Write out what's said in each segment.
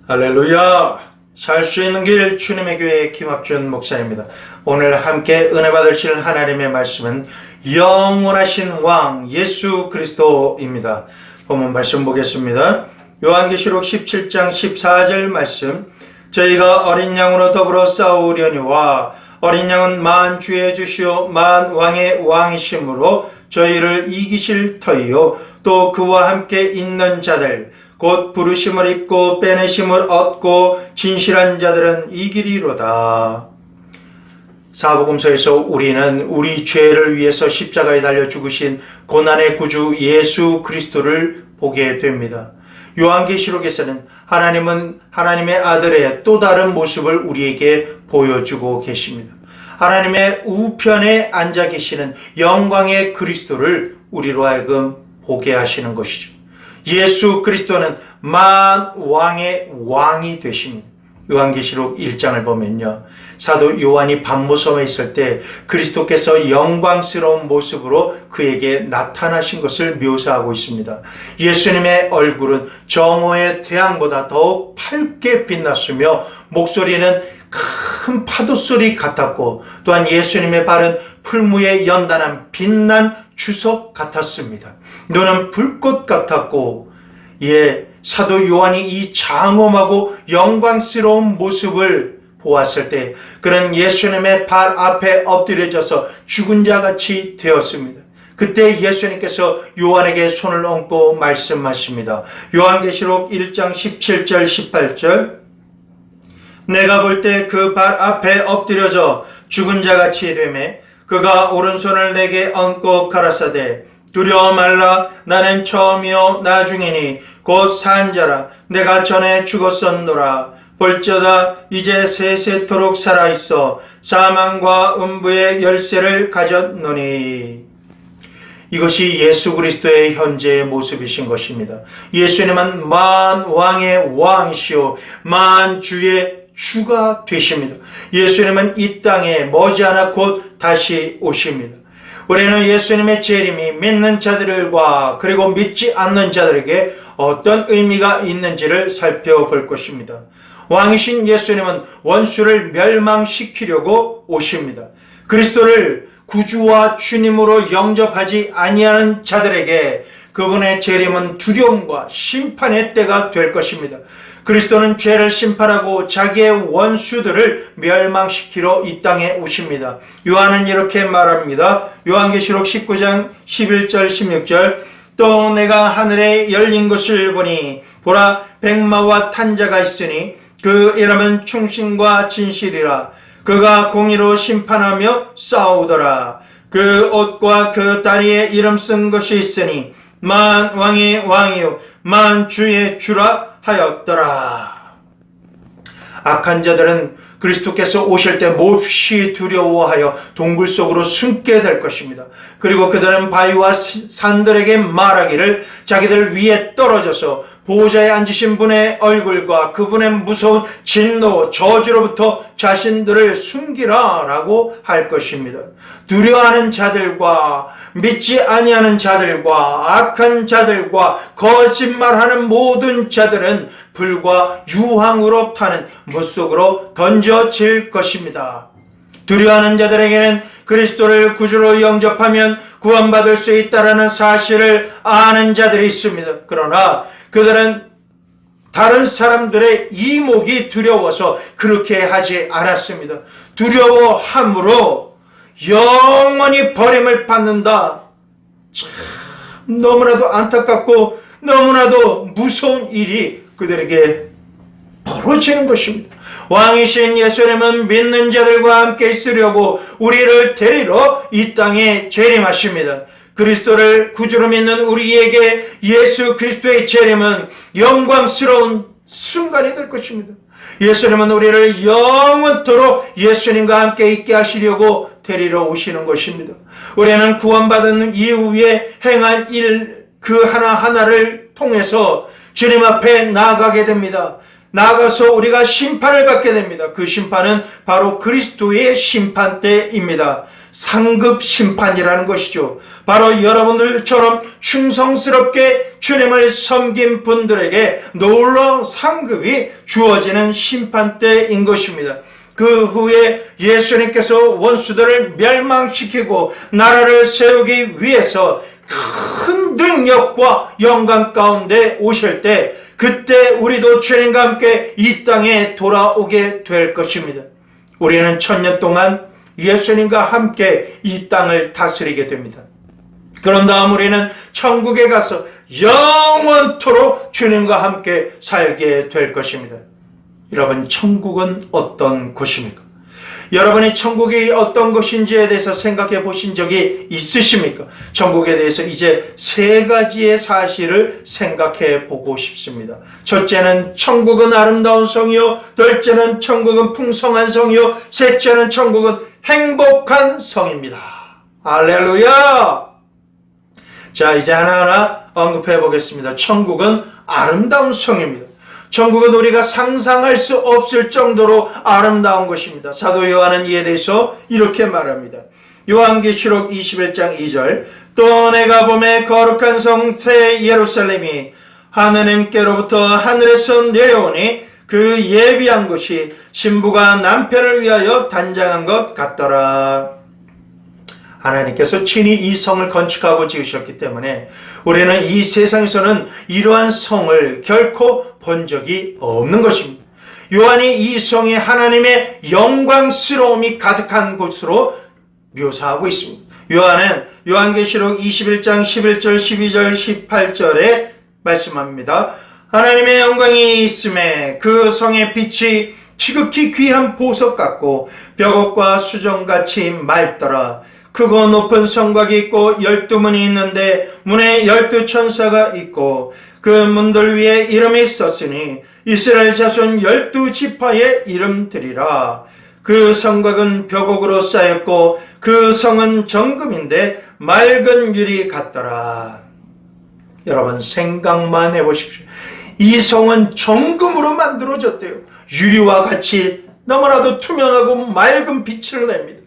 할렐루야! 살 수 있는 길 주님의 교회 김학준 목사입니다. 오늘 함께 은혜 받으실 하나님의 말씀은 영원하신 왕 예수 그리스도입니다. 본문 말씀 보겠습니다. 요한계시록 17장 14절 말씀, 저희가 어린 양으로 더불어 싸우려니와 어린 양은 만 주의 주시오 만 왕의 왕이심으로 저희를 이기실 터이요 또 그와 함께 있는 자들 곧 부르심을 입고 빼내심을 얻고 진실한 자들은 이기리로다. 사복음서에서 우리는 우리 죄를 위해서 십자가에 달려 죽으신 고난의 구주 예수 그리스도를 보게 됩니다. 요한계시록에서는 하나님은 하나님의 아들의 또 다른 모습을 우리에게 보여주고 계십니다. 하나님의 우편에 앉아 계시는 영광의 그리스도를 우리로 하여금 보게 하시는 것이죠. 예수 그리스도는 만왕의 왕이 되십니다. 요한계시록 1장을 보면요, 사도 요한이 밤모섬에 있을 때 그리스도께서 영광스러운 모습으로 그에게 나타나신 것을 묘사하고 있습니다. 예수님의 얼굴은 정오의 태양보다 더욱 밝게 빛났으며 목소리는 큰 파도소리 같았고, 또한 예수님의 발은 풀무에 연단한 빛난 주석 같았습니다. 눈은 불꽃 같았고, 사도 요한이 이 장엄하고 영광스러운 모습을 보았을 때 그는 예수님의 발 앞에 엎드려져서 죽은 자같이 되었습니다. 그때 예수님께서 요한에게 손을 얹고 말씀하십니다. 요한계시록 1장 17절 18절, 내가 볼 때 그 발 앞에 엎드려져 죽은 자같이 되매 그가 오른손을 내게 얹고 가라사대 두려워 말라, 나는 처음이요 나중이니 곧 산 자라. 내가 전에 죽었었노라. 볼지어다 이제 세세토록 살아있어 사망과 음부의 열쇠를 가졌노니. 이것이 예수 그리스도의 현재의 모습이신 것입니다. 예수님은 만왕의 왕이시오 만주의 주가 되십니다. 예수님은 이 땅에 머지않아 곧 다시 오십니다. 우리는 예수님의 재림이 믿는 자들과 그리고 믿지 않는 자들에게 어떤 의미가 있는지를 살펴볼 것입니다. 왕이신 예수님은 원수를 멸망시키려고 오십니다. 그리스도를 구주와 주님으로 영접하지 아니하는 자들에게 그분의 재림은 두려움과 심판의 때가 될 것입니다. 그리스도는 죄를 심판하고 자기의 원수들을 멸망시키러 이 땅에 오십니다. 요한은 이렇게 말합니다. 요한계시록 19장 11절 16절, 또 내가 하늘에 열린 것을 보니 보라 백마와 탄 자가 있으니 그 이름은 충신과 진실이라. 그가 공의로 심판하며 싸우더라. 그 옷과 그 다리에 이름 쓴 것이 있으니 만왕의 왕이요 만주의 주라 하였더라. 악한 자들은 그리스도께서 오실 때 몹시 두려워하여 동굴 속으로 숨게 될 것입니다. 그리고 그들은 바위와 산들에게 말하기를 자기들 위에 떨어져서 보호자에 앉으신 분의 얼굴과 그분의 무서운 진노, 저주로부터 자신들을 숨기라 라고 할 것입니다. 두려워하는 자들과 믿지 아니하는 자들과 악한 자들과 거짓말하는 모든 자들은 불과 유황으로 타는 물속으로 던져질 것입니다. 두려워하는 자들에게는 그리스도를 구주로 영접하면 구원받을 수 있다는 사실을 아는 자들이 있습니다. 그러나 그들은 다른 사람들의 이목이 두려워서 그렇게 하지 않았습니다. 두려워함으로 영원히 버림을 받는다. 참 너무나도 안타깝고 너무나도 무서운 일이 그들에게 벌어지는 것입니다. 왕이신 예수님은 믿는 자들과 함께 있으려고 우리를 데리러 이 땅에 재림하십니다. 그리스도를 구주로 믿는 우리에게 예수 그리스도의 재림은 영광스러운 순간이 될 것입니다. 예수님은 우리를 영원토록 예수님과 함께 있게 하시려고 데리러 오시는 것입니다. 우리는 구원받은 이후에 행한 일 그 하나하나를 통해서 주님 앞에 나아가게 됩니다. 나아가서 우리가 심판을 받게 됩니다. 그 심판은 바로 그리스도의 심판대입니다. 상급 심판이라는 것이죠. 바로 여러분들처럼 충성스럽게 주님을 섬긴 분들에게 놀라운 상급이 주어지는 심판대인 것입니다. 그 후에 예수님께서 원수들을 멸망시키고 나라를 세우기 위해서 큰 능력과 영광 가운데 오실 때, 그때 우리도 주님과 함께 이 땅에 돌아오게 될 것입니다. 우리는 1000년 동안 예수님과 함께 이 땅을 다스리게 됩니다. 그런 다음 우리는 천국에 가서 영원토록 주님과 함께 살게 될 것입니다. 여러분, 천국은 어떤 곳입니까? 여러분이 천국이 어떤 것인지에 대해서 생각해 보신 적이 있으십니까? 천국에 대해서 이제 3가지의 사실을 생각해 보고 싶습니다. 첫째는 천국은 아름다운 성이요, 둘째는 천국은 풍성한 성이요, 셋째는 천국은 행복한 성입니다. 할렐루야! 자, 이제 하나하나 언급해 보겠습니다. 천국은 아름다운 성입니다. 천국은 우리가 상상할 수 없을 정도로 아름다운 것입니다. 사도 요한은 이에 대해서 이렇게 말합니다. 요한계시록 21장 2절, 또 내가 보매 거룩한 성 새 예루살렘이 하느님께로부터 하늘에서 내려오니 그 예비한 것이 신부가 남편을 위하여 단장한 것 같더라. 하나님께서 친히 이 성을 건축하고 지으셨기 때문에 우리는 이 세상에서는 이러한 성을 결코 본 적이 없는 것입니다. 요한이 이 성에 하나님의 영광스러움이 가득한 곳으로 묘사하고 있습니다. 요한은 요한계시록 21장 11절, 12절, 18절에 말씀합니다. 하나님의 영광이 있음에 그 성의 빛이 지극히 귀한 보석 같고 벽옥과 수정같이 맑더라. 크고 높은 성곽이 있고 12문이 있는데 문에 12천사가 있고 그 문들 위에 이름이 썼으니 이스라엘 자손 12지파의 이름들이라. 그 성곽은 벽옥으로 쌓였고 그 성은 정금인데 맑은 유리 같더라. 여러분, 생각만 해보십시오. 이 성은 정금으로 만들어졌대요. 유리와 같이 너무나도 투명하고 맑은 빛을 냅니다.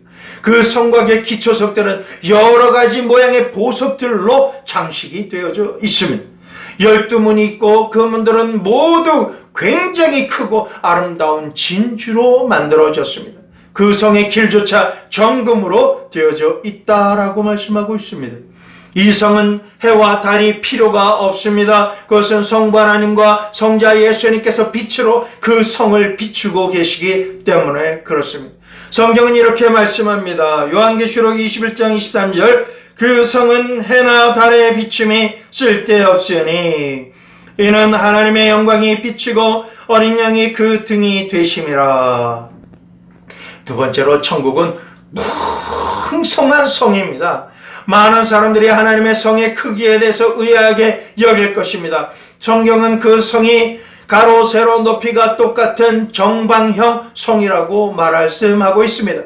그 성곽의 기초석들은 여러 가지 모양의 보석들로 장식이 되어져 있습니다. 12문이 있고 그 문들은 모두 굉장히 크고 아름다운 진주로 만들어졌습니다. 그 성의 길조차 정금으로 되어져 있다라고 말씀하고 있습니다. 이 성은 해와 달이 필요가 없습니다. 그것은 성부 하나님과 성자 예수님께서 빛으로 그 성을 비추고 계시기 때문에 그렇습니다. 성경은 이렇게 말씀합니다. 요한계시록 21장 23절, 그 성은 해나 달의 비춤이 쓸데없으니 이는 하나님의 영광이 비치고 어린 양이 그 등이 되심이라. 두 번째로, 천국은 풍성한 성입니다. 많은 사람들이 하나님의 성의 크기에 대해서 의아하게 여길 것입니다. 성경은 그 성이 가로 세로 높이가 똑같은 정방형 성이라고 말씀하고 있습니다.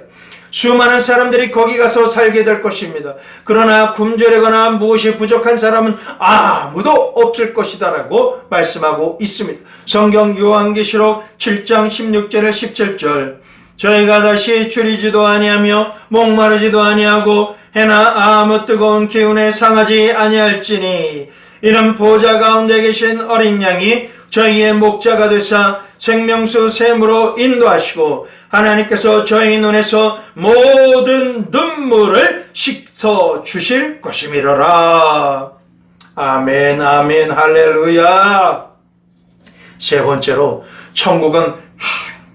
수많은 사람들이 거기 가서 살게 될 것입니다. 그러나 굶주리거나 무엇이 부족한 사람은 아무도 없을 것이다 라고 말씀하고 있습니다. 성경 요한계시록 7장 16절에 17절, 저희가 다시 줄이지도 아니하며 목마르지도 아니하고 해나 아무 뜨거운 기운에 상하지 아니할지니 이는 보좌 가운데 계신 어린 양이 저희의 목자가 되사 생명수 샘으로 인도하시고 하나님께서 저희 눈에서 모든 눈물을 씻어 주실 것이미러라. 아멘, 아멘, 할렐루야. 세 번째로, 천국은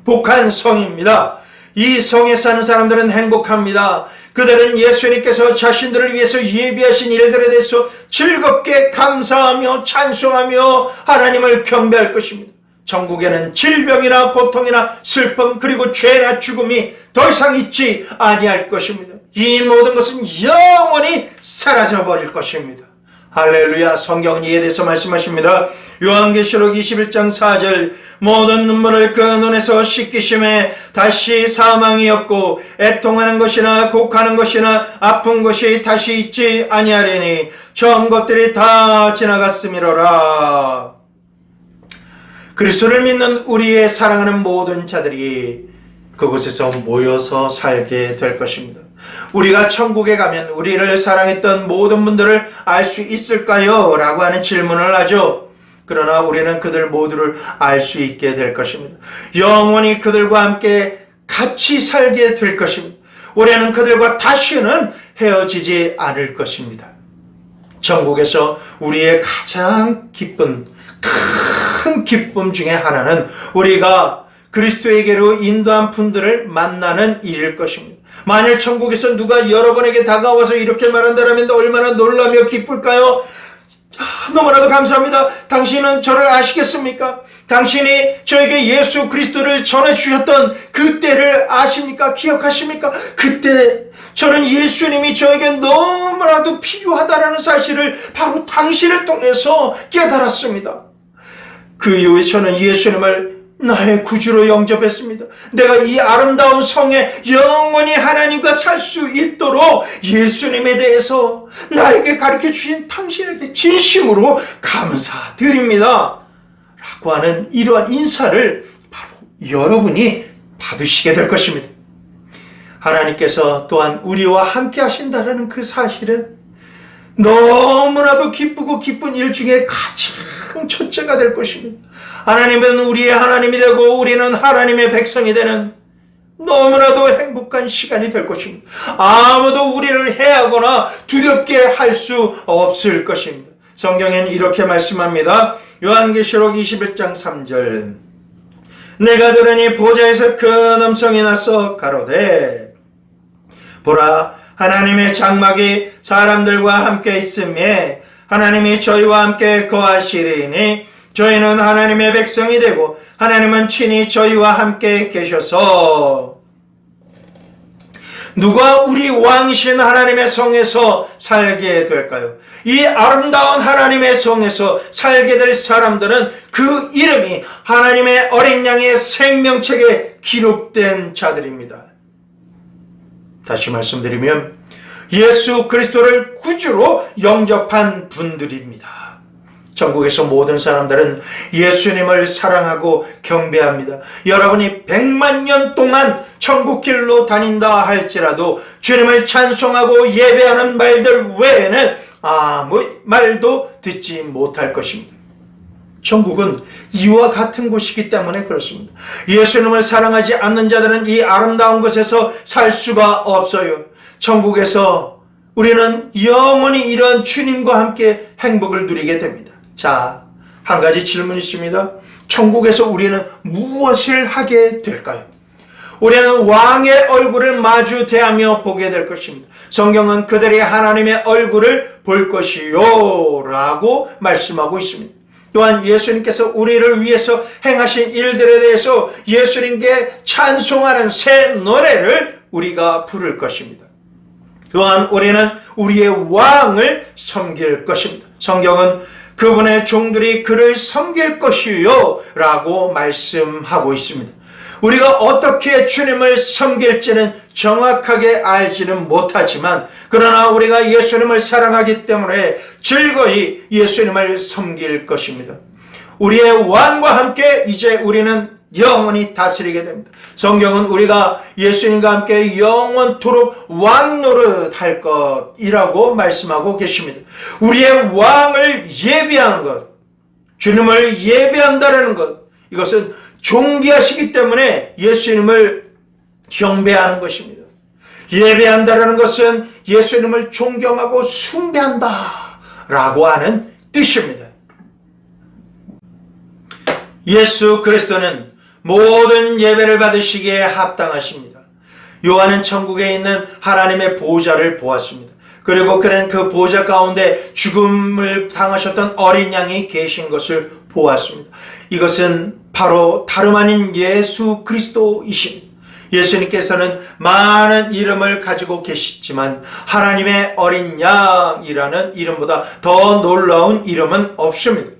행복한 성입니다. 이 성에 사는 사람들은 행복합니다. 그들은 예수님께서 자신들을 위해서 예비하신 일들에 대해서 즐겁게 감사하며 찬송하며 하나님을 경배할 것입니다. 천국에는 질병이나 고통이나 슬픔 그리고 죄나 죽음이 더 이상 있지 아니할 것입니다. 이 모든 것은 영원히 사라져버릴 것입니다. 할렐루야. 성경은 이에 대해서 말씀하십니다. 요한계시록 21장 4절, 모든 눈물을 그 눈에서 씻기심에 다시 사망이 없고 애통하는 것이나 곡하는 것이나 아픈 것이 다시 있지 아니하리니 처음 것들이 다 지나갔음이로라. 그리스도를 믿는 우리의 사랑하는 모든 자들이 그곳에서 모여서 살게 될 것입니다. 우리가 천국에 가면 우리를 사랑했던 모든 분들을 알 수 있을까요? 라고 하는 질문을 하죠. 그러나 우리는 그들 모두를 알 수 있게 될 것입니다. 영원히 그들과 함께 같이 살게 될 것입니다. 우리는 그들과 다시는 헤어지지 않을 것입니다. 천국에서 우리의 가장 기쁜 큰 기쁨 중에 하나는 우리가 그리스도에게로 인도한 분들을 만나는 일일 것입니다. 만일 천국에서 누가 여러분에게 다가와서 이렇게 말한다면 얼마나 놀라며 기쁠까요? 너무나도 감사합니다. 당신은 저를 아시겠습니까? 당신이 저에게 예수 그리스도를 전해주셨던 그때를 아십니까? 기억하십니까? 그때 저는 예수님이 저에게 너무나도 필요하다는 사실을 바로 당신을 통해서 깨달았습니다. 그 이후에 저는 예수님을 나의 구주로 영접했습니다. 내가 이 아름다운 성에 영원히 하나님과 살 수 있도록 예수님에 대해서 나에게 가르쳐 주신 당신에게 진심으로 감사드립니다. 라고 하는 이러한 인사를 바로 여러분이 받으시게 될 것입니다. 하나님께서 또한 우리와 함께 하신다는 그 사실은 너무나도 기쁘고 기쁜 일 중에 가장 첫째가 될 것입니다. 하나님은 우리의 하나님이 되고 우리는 하나님의 백성이 되는 너무나도 행복한 시간이 될 것입니다. 아무도 우리를 해하거나 두렵게 할 수 없을 것입니다. 성경에는 이렇게 말씀합니다. 요한계시록 21장 3절 내가 들으니 보좌에서 큰 음성이 나서 가로되 보라 하나님의 장막이 사람들과 함께 있음에 하나님이 저희와 함께 거하시리니 저희는 하나님의 백성이 되고 하나님은 친히 저희와 함께 계셔서 누가 우리 왕이신 하나님의 성에서 살게 될까요? 이 아름다운 하나님의 성에서 살게 될 사람들은 그 이름이 하나님의 어린 양의 생명책에 기록된 자들입니다. 다시 말씀드리면 예수 그리스도를 구주로 영접한 분들입니다. 천국에서 모든 사람들은 예수님을 사랑하고 경배합니다. 여러분이 100만 년 동안 천국길로 다닌다 할지라도 주님을 찬송하고 예배하는 말들 외에는 아무 말도 듣지 못할 것입니다. 천국은 이와 같은 곳이기 때문에 그렇습니다. 예수님을 사랑하지 않는 자들은 이 아름다운 곳에서 살 수가 없어요. 천국에서 우리는 영원히 이런 주님과 함께 행복을 누리게 됩니다. 자, 한 가지 질문이 있습니다. 천국에서 우리는 무엇을 하게 될까요? 우리는 왕의 얼굴을 마주 대하며 보게 될 것입니다. 성경은 그들이 하나님의 얼굴을 볼 것이요 라고 말씀하고 있습니다. 또한 예수님께서 우리를 위해서 행하신 일들에 대해서 예수님께 찬송하는 새 노래를 우리가 부를 것입니다. 또한 우리는 우리의 왕을 섬길 것입니다. 성경은 그분의 종들이 그를 섬길 것이요 라고 말씀하고 있습니다. 우리가 어떻게 주님을 섬길지는 정확하게 알지는 못하지만 그러나 우리가 예수님을 사랑하기 때문에 즐거이 예수님을 섬길 것입니다. 우리의 왕과 함께 이제 우리는 영원히 다스리게 됩니다. 성경은 우리가 예수님과 함께 영원토록 왕 노릇할 것이라고 말씀하고 계십니다. 우리의 왕을 예배하는 것, 주님을 예배한다는 것, 이것은 존귀하시기 때문에 예수님을 경배하는 것입니다. 예배한다는 것은 예수님을 존경하고 숭배한다 라고 하는 뜻입니다. 예수 그리스도는 모든 예배를 받으시기에 합당하십니다. 요한은 천국에 있는 하나님의 보좌를 보았습니다. 그리고 그는 그 보좌 가운데 죽음을 당하셨던 어린 양이 계신 것을 보았습니다. 이것은 바로 다름 아닌 예수 그리스도이십니다. 예수님께서는 많은 이름을 가지고 계시지만 하나님의 어린 양이라는 이름보다 더 놀라운 이름은 없습니다.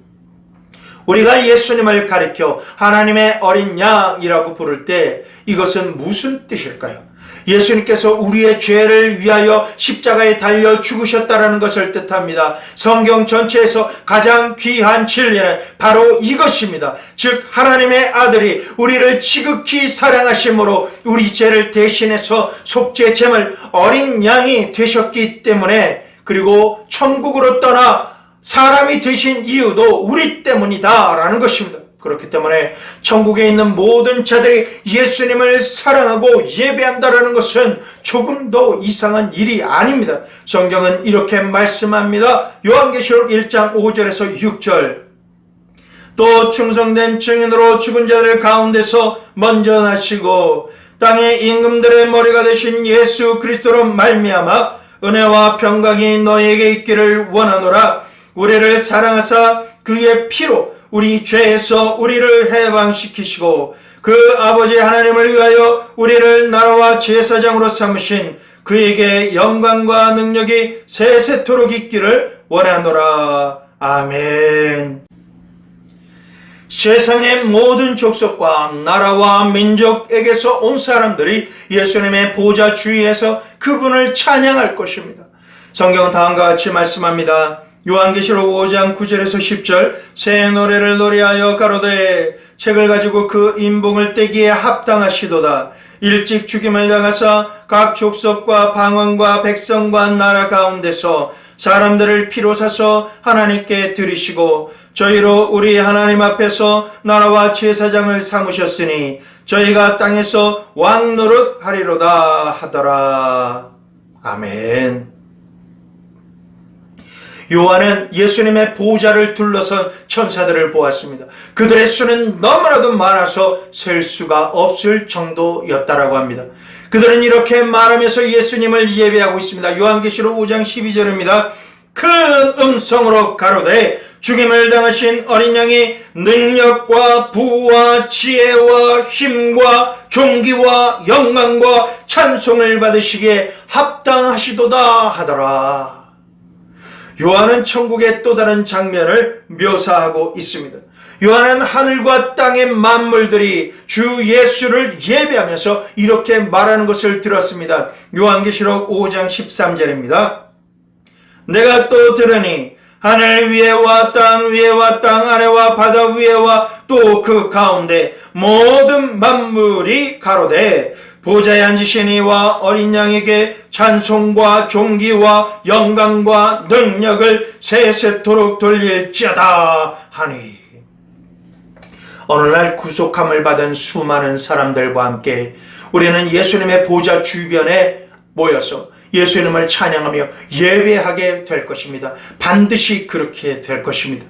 우리가 예수님을 가리켜 하나님의 어린 양이라고 부를 때 이것은 무슨 뜻일까요? 예수님께서 우리의 죄를 위하여 십자가에 달려 죽으셨다라는 것을 뜻합니다. 성경 전체에서 가장 귀한 진리는 바로 이것입니다. 즉 하나님의 아들이 우리를 지극히 사랑하심으로 우리 죄를 대신해서 속죄 제물 어린 양이 되셨기 때문에, 그리고 천국으로 떠나 사람이 되신 이유도 우리 때문이다 라는 것입니다. 그렇기 때문에 천국에 있는 모든 자들이 예수님을 사랑하고 예배한다라는 것은 조금도 이상한 일이 아닙니다. 성경은 이렇게 말씀합니다. 요한계시록 1장 5절에서 6절. 또 충성된 증인으로 죽은 자들 가운데서 먼저 나시고 땅의 임금들의 머리가 되신 예수 그리스도로 말미암아 은혜와 평강이 너에게 있기를 원하노라. 우리를 사랑하사 그의 피로 우리 죄에서 우리를 해방시키시고 그 아버지 하나님을 위하여 우리를 나라와 제사장으로 삼으신 그에게 영광과 능력이 세세토록 있기를 원하노라. 아멘. 세상의 모든 족속과 나라와 민족에게서 온 사람들이 예수님의 보좌 주위에서 그분을 찬양할 것입니다. 성경은 다음과 같이 말씀합니다. 요한계시록 5장 9절에서 10절. 새 노래를 노래하여 가로되 책을 가지고 그 인봉을 떼기에 합당하시도다. 일찍 죽임을 당하사 각 족속과 방언과 백성과 나라 가운데서 사람들을 피로 사서 하나님께 드리시고 저희로 우리 하나님 앞에서 나라와 제사장을 삼으셨으니 저희가 땅에서 왕 노릇 하리로다 하더라. 아멘. 요한은 예수님의 보좌를 둘러선 천사들을 보았습니다. 그들의 수는 너무나도 많아서 셀 수가 없을 정도였다라고 합니다. 그들은 이렇게 말하면서 예수님을 예배하고 있습니다. 요한계시록 5장 12절입니다. 큰 음성으로 가로되 죽임을 당하신 어린 양이 능력과 부와 지혜와 힘과 존귀와 영광과 찬송을 받으시기에 합당하시도다 하더라. 요한은 천국의 또 다른 장면을 묘사하고 있습니다. 요한은 하늘과 땅의 만물들이 주 예수를 예배하면서 이렇게 말하는 것을 들었습니다. 요한계시록 5장 13절입니다. 내가 또 들으니 하늘 위에와 땅 위에와 땅 아래와 바다 위에와 또 그 가운데 모든 만물이 가로되 보좌에 앉으신 이와 어린 양에게 찬송과 존귀와 영광과 능력을 세세토록 돌릴지어다 하니. 어느 날 구속함을 받은 수많은 사람들과 함께 우리는 예수님의 보좌 주변에 모여서 예수님을 찬양하며 예배하게 될 것입니다. 반드시 그렇게 될 것입니다.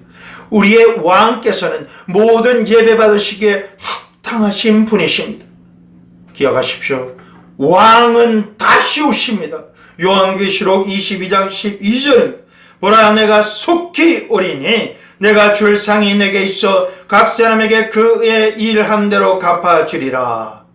우리의 왕께서는 모든 예배 받으시기에 합당하신 분이십니다. 기억하십시오. 왕은 다시 오십니다. 요한계시록 22장 12절입니다. 보라 내가 속히 오리니 내가 줄 상이 내게 있어 각 사람에게 그의 일한 대로 갚아주리라.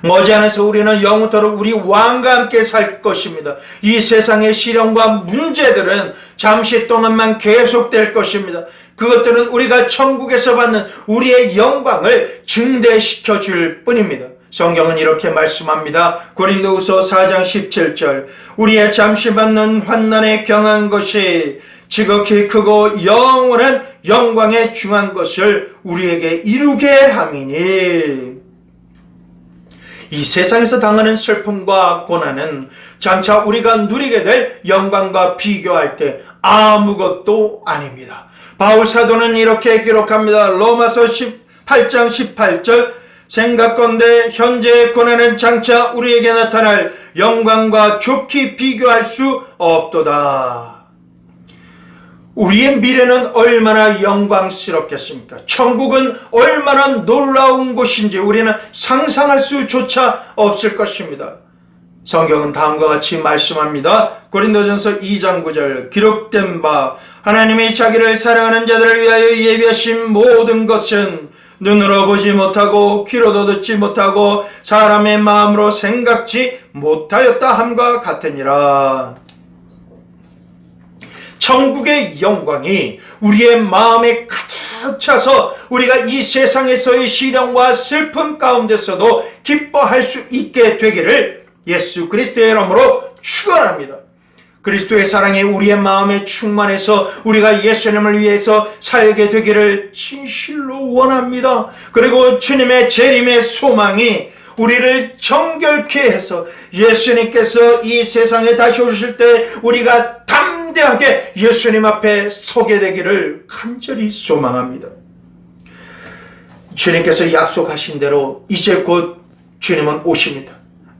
머지않아서 우리는 영원토록 우리 왕과 함께 살 것입니다. 이 세상의 시련과 문제들은 잠시 동안만 계속될 것입니다. 그것들은 우리가 천국에서 받는 우리의 영광을 증대시켜 줄 뿐입니다. 성경은 이렇게 말씀합니다. 고린도후서 4장 17절. 우리의 잠시 받는 환난에 경한 것이 지극히 크고 영원한 영광에 중한 것을 우리에게 이루게 함이니. 이 세상에서 당하는 슬픔과 고난은 장차 우리가 누리게 될 영광과 비교할 때 아무것도 아닙니다. 바울 사도는 이렇게 기록합니다. 로마서 18장 18절. 생각건대 현재의 고난은 장차 우리에게 나타날 영광과 좋게 비교할 수 없도다. 우리의 미래는 얼마나 영광스럽겠습니까? 천국은 얼마나 놀라운 곳인지 우리는 상상할 수조차 없을 것입니다. 성경은 다음과 같이 말씀합니다. 고린도전서 2장 9절. 기록된 바 하나님이 자기를 사랑하는 자들을 위하여 예비하신 모든 것은 눈으로 보지 못하고 귀로도 듣지 못하고 사람의 마음으로 생각지 못하였다 함과 같으니라. 천국의 영광이 우리의 마음에 가득 가득 차서 우리가 이 세상에서의 시련과 슬픔 가운데서도 기뻐할 수 있게 되기를 예수 그리스도의 이름으로 축원합니다. 그리스도의 사랑이 우리의 마음에 충만해서 우리가 예수님을 위해서 살게 되기를 진실로 원합니다. 그리고 주님의 재림의 소망이 우리를 정결케 해서 예수님께서 이 세상에 다시 오실 때 우리가 담대하게 예수님 앞에 서게 되기를 간절히 소망합니다. 주님께서 약속하신 대로 이제 곧 주님은 오십니다.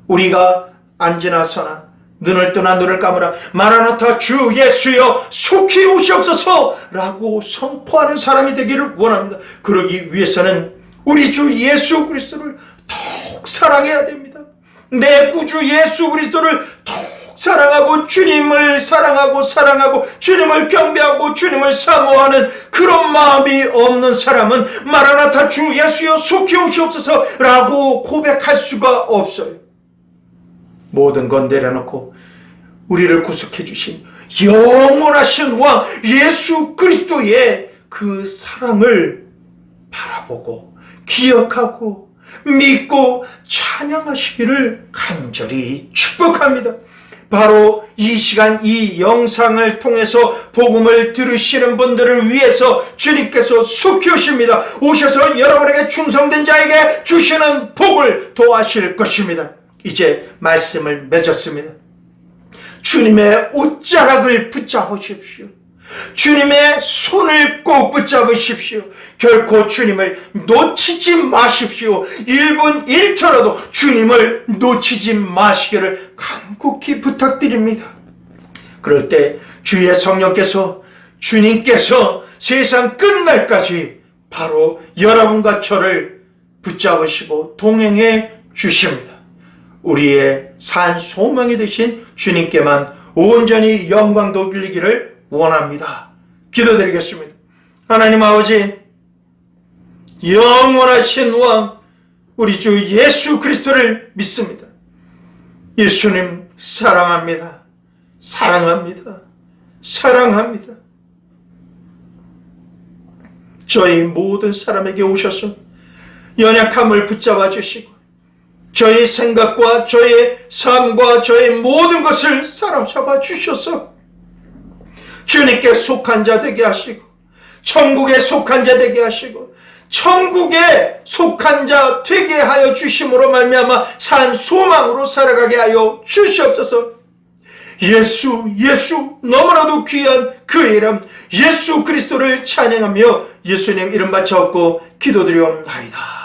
우리가 앉으나 서나 눈을 뜨나 눈을 감으라 마라나타 주 예수여 속히 오시옵소서 라고 선포하는 사람이 되기를 원합니다. 그러기 위해서는 우리 주 예수 그리스도를 더욱 사랑해야 됩니다. 내 구주 예수 그리스도를 더욱 사랑하고 주님을 사랑하고 주님을 경배하고 주님을 사모하는 그런 마음이 없는 사람은 마라나타 주 예수여 속히 오시옵소서 라고 고백할 수가 없어요. 모든 건 내려놓고 우리를 구속해 주신 영원하신 왕 예수 그리스도의 그 사랑을 바라보고 기억하고 믿고 찬양하시기를 간절히 축복합니다. 바로 이 시간 이 영상을 통해서 복음을 들으시는 분들을 위해서 주님께서 속히 오십니다. 오셔서 여러분에게 충성된 자에게 주시는 복을 도하실 것입니다. 이제 말씀을 맺었습니다. 주님의 옷자락을 붙잡으십시오. 주님의 손을 꼭 붙잡으십시오. 결코 주님을 놓치지 마십시오. 1분 1초라도 주님을 놓치지 마시기를 간곡히 부탁드립니다. 그럴 때 주의 성령께서 주님께서 세상 끝날까지 바로 여러분과 저를 붙잡으시고 동행해 주십니다. 우리의 산 소망이 되신 주님께만 온전히 영광 돌리기를 원합니다. 기도드리겠습니다. 하나님 아버지, 영원하신 왕 우리 주 예수 그리스도를 믿습니다. 예수님 사랑합니다. 사랑합니다. 사랑합니다. 저희 모든 사람에게 오셔서 연약함을 붙잡아 주시고 저의 생각과 저의 삶과 저의 모든 것을 사로잡아 주셔서 주님께 속한 자 되게 하시고 천국에 속한 자 되게 하시고 천국에 속한 자 되게 하여 주심으로 말미암아 산 소망으로 살아가게 하여 주시옵소서. 예수 너무나도 귀한 그 이름 예수 그리스도를 찬양하며 예수님 이름 바쳐엎고 기도드리옵나이다.